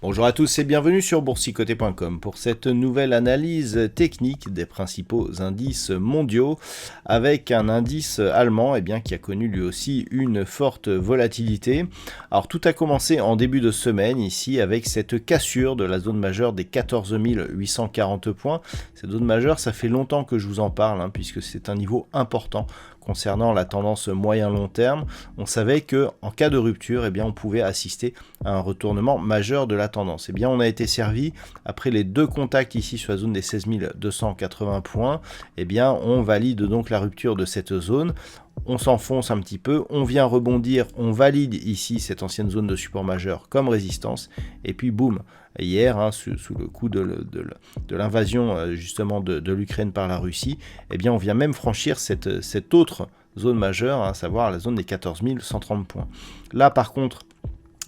Bonjour à tous et bienvenue sur boursicoté.com pour cette nouvelle analyse technique des principaux indices mondiaux avec un indice allemand qui a connu lui aussi une forte volatilité. Alors tout a commencé en début de semaine ici avec cette cassure de la zone majeure des 14 840 points. Cette zone majeure, ça fait longtemps que je vous en parle puisque c'est un niveau important concernant la tendance moyen-long terme. On savait que en cas de rupture, on pouvait assister à un retournement majeur de la tendance. On a été servi après les deux contacts ici sur la zone des 16 280 points. On valide donc la rupture de cette zone. On s'enfonce un petit peu, on vient rebondir, on valide ici cette ancienne zone de support majeur comme résistance, et puis boum, hier, sous le coup de l'invasion justement de l'Ukraine par la Russie, on vient même franchir cette autre zone majeure, à savoir la zone des 14 130 points. Là par contre,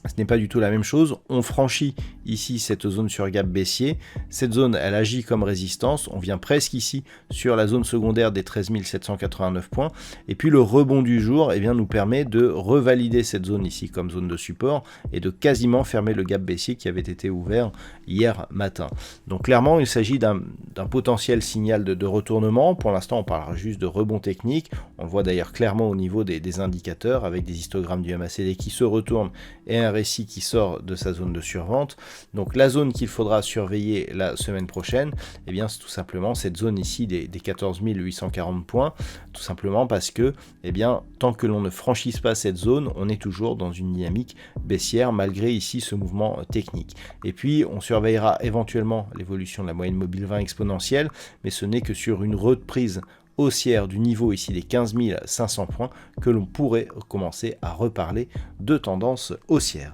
ce n'est pas du tout la même chose. On franchit ici cette zone sur gap baissier. Cette zone, elle agit comme résistance. On vient presque ici sur la zone secondaire des 13 789 points. Et puis le rebond du jour nous permet de revalider cette zone ici comme zone de support et de quasiment fermer le gap baissier qui avait été ouvert hier matin. Donc clairement, il s'agit d'un potentiel signal de retournement. Pour l'instant, on parlera juste de rebond technique. On le voit d'ailleurs clairement au niveau des indicateurs avec des histogrammes du MACD qui se retournent et un récit qui sort de sa zone de survente. Donc la zone qu'il faudra surveiller la semaine prochaine, c'est tout simplement cette zone ici des 14 840 points, tout simplement parce que tant que l'on ne franchisse pas cette zone, on est toujours dans une dynamique baissière malgré ici ce mouvement technique. Et puis on surveillera éventuellement l'évolution de la moyenne mobile 20 exponentielle, mais ce n'est que sur une reprise haussière du niveau ici des 15 500 points que l'on pourrait commencer à reparler de tendance haussière.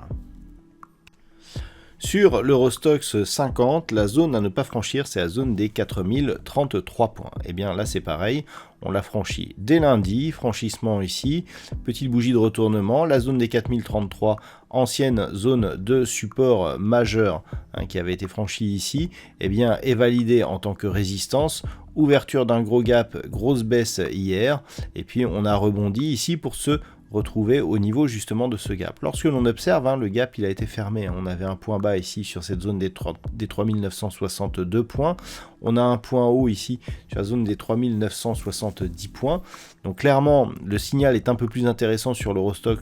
Sur l'Eurostoxx 50, la zone à ne pas franchir, c'est la zone des 4033 points. Là c'est pareil, on l'a franchi dès lundi, franchissement ici, petite bougie de retournement, la zone des 4033, ancienne zone de support majeur qui avait été franchie ici, est validée en tant que résistance, ouverture d'un gros gap, grosse baisse hier, et puis on a rebondi ici pour se retrouver au niveau justement de ce gap. Lorsque l'on observe, le gap il a été fermé, on avait un point bas ici sur cette zone des 3962 points, on a un point haut ici sur la zone des 3970 points, donc clairement le signal est un peu plus intéressant sur l'Eurostoxx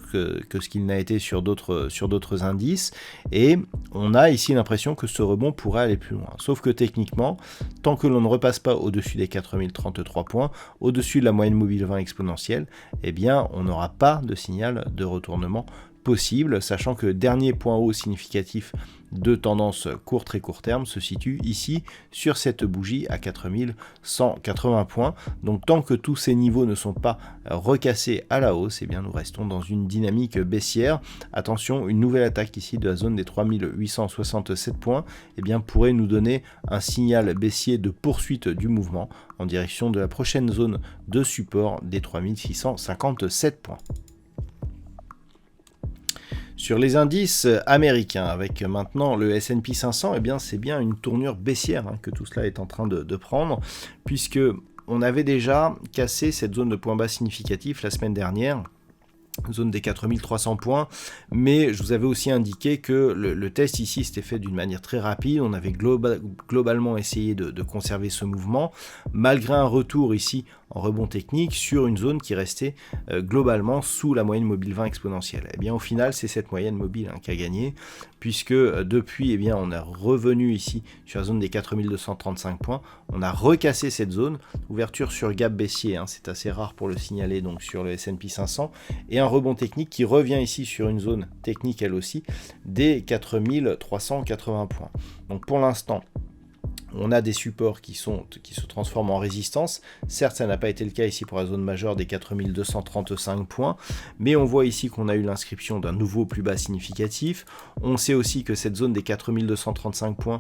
que ce qu'il n'a été sur d'autres indices, et on a ici l'impression que ce rebond pourrait aller plus loin, sauf que techniquement, tant que l'on ne repasse pas au-dessus des 4033 points, au-dessus de la moyenne mobile 20 exponentielle, on n'aura pas de signal de retournement possible, sachant que le dernier point haut significatif de tendance très court terme se situe ici sur cette bougie à 4180 points. Donc tant que tous ces niveaux ne sont pas recassés à la hausse, nous restons dans une dynamique baissière. Attention, une nouvelle attaque ici de la zone des 3867 points pourrait nous donner un signal baissier de poursuite du mouvement en direction de la prochaine zone de support des 3657 points. Sur les indices américains, avec maintenant le S&P 500, c'est bien une tournure baissière que tout cela est en train de prendre, puisque on avait déjà cassé cette zone de point bas significatif la semaine dernière, zone des 4300 points, mais je vous avais aussi indiqué que le test ici s'était fait d'une manière très rapide, on avait globalement essayé de conserver ce mouvement, malgré un retour ici en rebond technique sur une zone qui restait globalement sous la moyenne mobile 20 exponentielle. Au final, c'est cette moyenne mobile qui a gagné, puisque depuis, on est revenu ici sur la zone des 4235 points, on a recassé cette zone, ouverture sur gap baissier, c'est assez rare pour le signaler donc sur le S&P 500, et un rebond technique qui revient ici sur une zone technique elle aussi des 4380 points. Donc pour l'instant, on a des supports qui se transforment en résistance. Certes, ça n'a pas été le cas ici pour la zone majeure des 4235 points, mais on voit ici qu'on a eu l'inscription d'un nouveau plus bas significatif. On sait aussi que cette zone des 4235 points,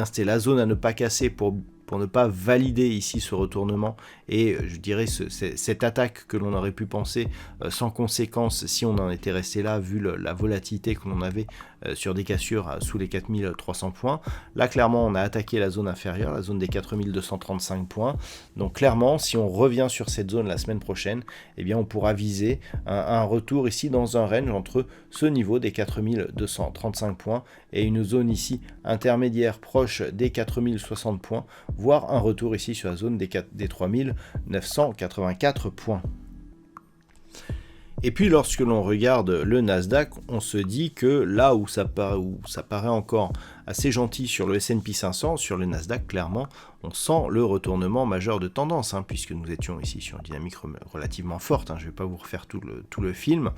c'était la zone à ne pas casser pour pour ne pas valider ici ce retournement et je dirais cette attaque que l'on aurait pu penser sans conséquence si on en était resté là vu la volatilité que l'on avait sur des cassures sous les 4300 points. Là clairement on a attaqué la zone inférieure, la zone des 4235 points. Donc clairement si on revient sur cette zone la semaine prochaine, eh bien on pourra viser un retour ici dans un range entre ce niveau des 4235 points et une zone ici intermédiaire proche des 4060 points, voire un retour ici sur la zone des 3984 points. Et puis lorsque l'on regarde le Nasdaq, on se dit que là où ça paraît encore assez gentil sur le S&P 500, sur le Nasdaq clairement, on sent le retournement majeur de tendance, puisque nous étions ici sur une dynamique relativement forte, je ne vais pas vous refaire tout le film.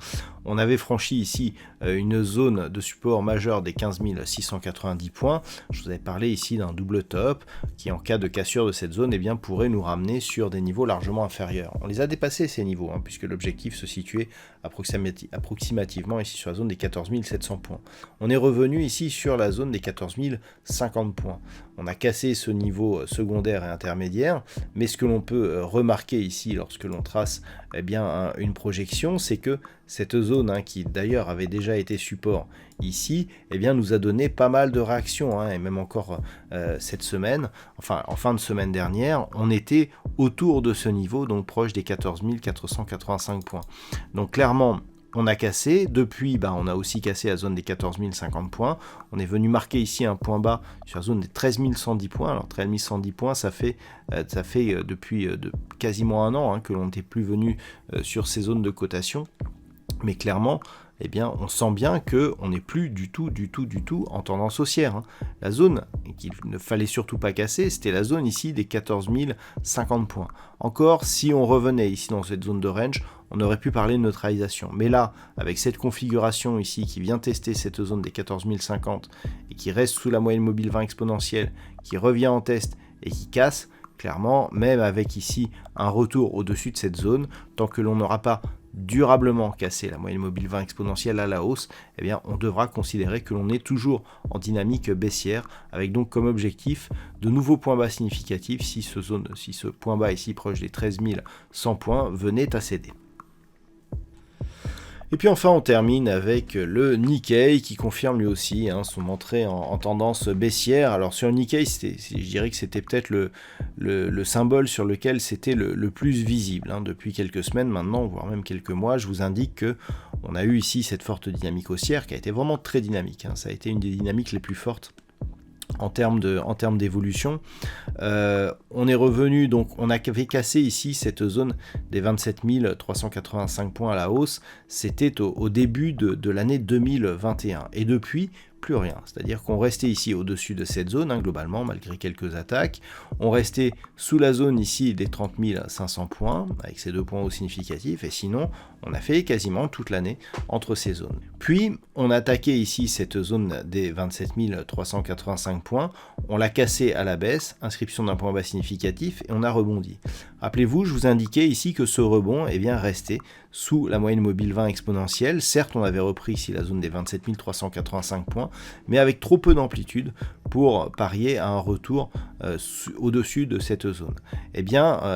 On avait franchi ici une zone de support majeur des 15 690 points. Je vous avais parlé ici d'un double top qui, en cas de cassure de cette zone, eh bien, pourrait nous ramener sur des niveaux largement inférieurs. On les a dépassés ces niveaux, puisque l'objectif se situait approximativement ici sur la zone des 14 700 points. On est revenu ici sur la zone des 14 050 points. On a cassé ce niveau secondaire et intermédiaire, mais ce que l'on peut remarquer ici lorsque l'on trace une projection, c'est que cette zone qui d'ailleurs avait déjà été support ici, nous a donné pas mal de réactions, et même encore cette semaine, enfin en fin de semaine dernière, on était autour de ce niveau, donc proche des 14 485 points. Donc clairement, on a cassé, depuis on a aussi cassé la zone des 14 050 points, on est venu marquer ici un point bas sur la zone des 13 110 points, alors 13 110 points ça fait depuis quasiment un an que l'on n'était plus venu sur ces zones de cotation, mais clairement on sent bien qu'on n'est plus du tout en tendance haussière. La zone qu'il ne fallait surtout pas casser, c'était la zone ici des 14 050 points. Encore, si on revenait ici dans cette zone de range, on aurait pu parler de neutralisation. Mais là, avec cette configuration ici qui vient tester cette zone des 14 050 et qui reste sous la moyenne mobile 20 exponentielle, qui revient en test et qui casse, clairement, même avec ici un retour au-dessus de cette zone, tant que l'on n'aura pas durablement cassé la moyenne mobile 20 exponentielle à la hausse, on devra considérer que l'on est toujours en dynamique baissière, avec donc comme objectif de nouveaux points bas significatifs si ce point bas ici proche des 13 100 points venait à céder. Et puis enfin on termine avec le Nikkei qui confirme lui aussi son entrée en tendance baissière. Alors sur le Nikkei, je dirais que c'était peut-être le symbole sur lequel c'était le plus visible depuis quelques semaines maintenant, voire même quelques mois. Je vous indique que on a eu ici cette forte dynamique haussière qui a été vraiment très dynamique. Ça a été une des dynamiques les plus fortes en termes d'évolution. On est revenu, donc on avait cassé ici cette zone des 27 385 points à la hausse, c'était au début de l'année 2021, et depuis plus rien, c'est-à-dire qu'on restait ici au-dessus de cette zone, globalement, malgré quelques attaques, on restait sous la zone ici des 30 500 points, avec ces deux points hauts significatifs, et sinon, on a fait quasiment toute l'année entre ces zones. Puis, on a attaqué ici cette zone des 27 385 points, on l'a cassé à la baisse, inscription d'un point bas significatif, et on a rebondi. Rappelez-vous, je vous indiquais ici que ce rebond restait sous la moyenne mobile 20 exponentielle. Certes, on avait repris ici la zone des 27 385 points, mais avec trop peu d'amplitude pour parier à un retour au-dessus de cette zone.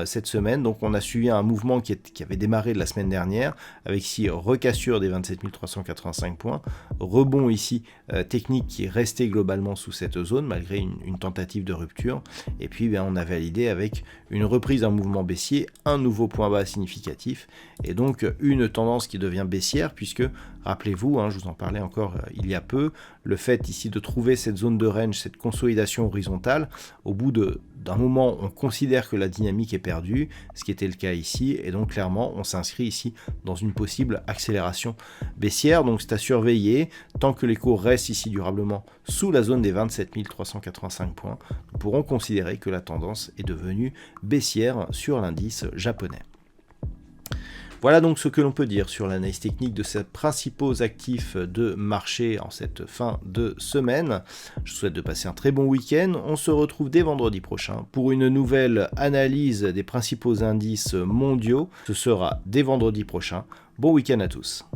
Cette semaine, donc, on a suivi un mouvement qui avait démarré de la semaine dernière, avec ici recassure des 27 385 points, rebond ici technique qui restait globalement sous cette zone, malgré une tentative de rupture, et puis on a validé avec une reprise d'un mouvement baissier, un nouveau point bas significatif, et donc une tendance qui devient baissière, puisque, rappelez-vous, je vous en parlais encore il y a peu, le fait ici de trouver cette zone de range, cette consolidation horizontale, au bout d'un moment, on considère que la dynamique est perdue, ce qui était le cas ici, et donc clairement, on s'inscrit ici dans une possible accélération baissière, donc c'est à surveiller, tant que les cours restent ici durablement sous la zone des 27 385 points, nous pourrons considérer que la tendance est devenue baissière sur l'indice japonais. Voilà donc ce que l'on peut dire sur l'analyse technique de ces principaux actifs de marché en cette fin de semaine. Je vous souhaite de passer un très bon week-end. On se retrouve dès vendredi prochain pour une nouvelle analyse des principaux indices mondiaux. Ce sera dès vendredi prochain. Bon week-end à tous.